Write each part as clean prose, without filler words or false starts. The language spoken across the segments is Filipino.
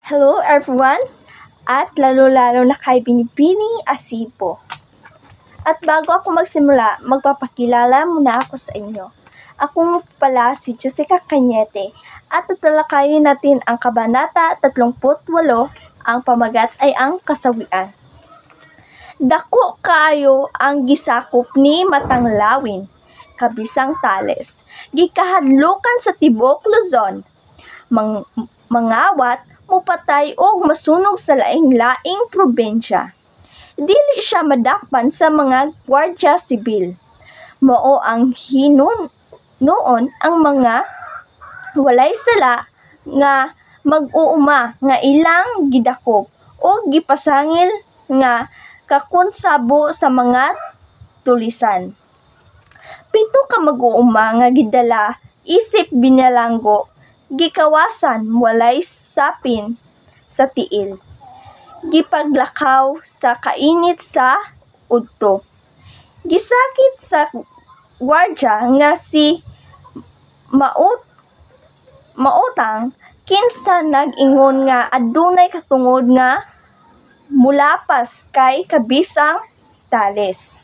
Hello everyone, at lalo-lalo na kay Binibining Asipo. At bago ako magsimula, magpapakilala muna ako sa inyo. Ako pala si Jessica Cañete at tatalakayin natin ang Kabanata 38, ang pamagat ay ang kasawian. Dako kaayo ang gisakop ni Matanglawin, kabisang Tales, gikahadlukan sa tibok Luzon, mangawat, mupatay o masunog sa laing-laing probinsya. Dili siya madakpan sa mga gwardya sibil. Mao ang hinon noon ang mga walay sala nga mag-uuma nga ilang gidakop o gipasangil nga kakonsabo sa mga tulisan. 7 ka mag-uuma nga gidala isip binalanggo, gikawasan walay sapin sa tiil, gipaglakaw sa kainit sa udto. Gisakit sa gwardya nga si Mautang kinsa nag-ingon nga adunay katungod nga mulapas kay kabisang Tales.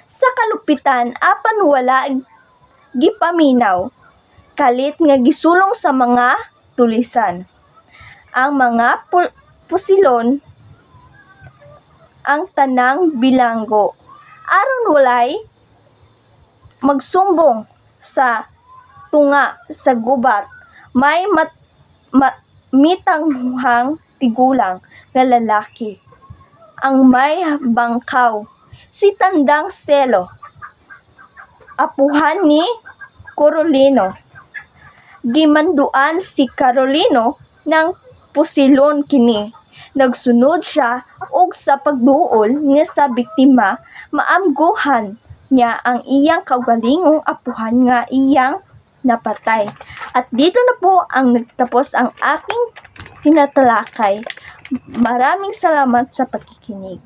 Sa kalupitan apan wala gipaminaw, kalit nga gisulong sa mga tulisan. Ang mga pusilon ang tanang bilanggo, aron walay magsumbong sa tunga sa gubat, may mitanghuhang tigulang nga lalaki. Ang may bangkaw, si Tandang Selo, apuhan ni Carolino. Gimanduan si Carolino ng pusilon kini. Nagsunod siya og sa pagduol nga sa biktima maamguhan niya ang iyang kaugalingong apuhan nga iyang napatay. At dito na po ang nagtapos ang aking tinatalakay. Maraming salamat sa pakikinig.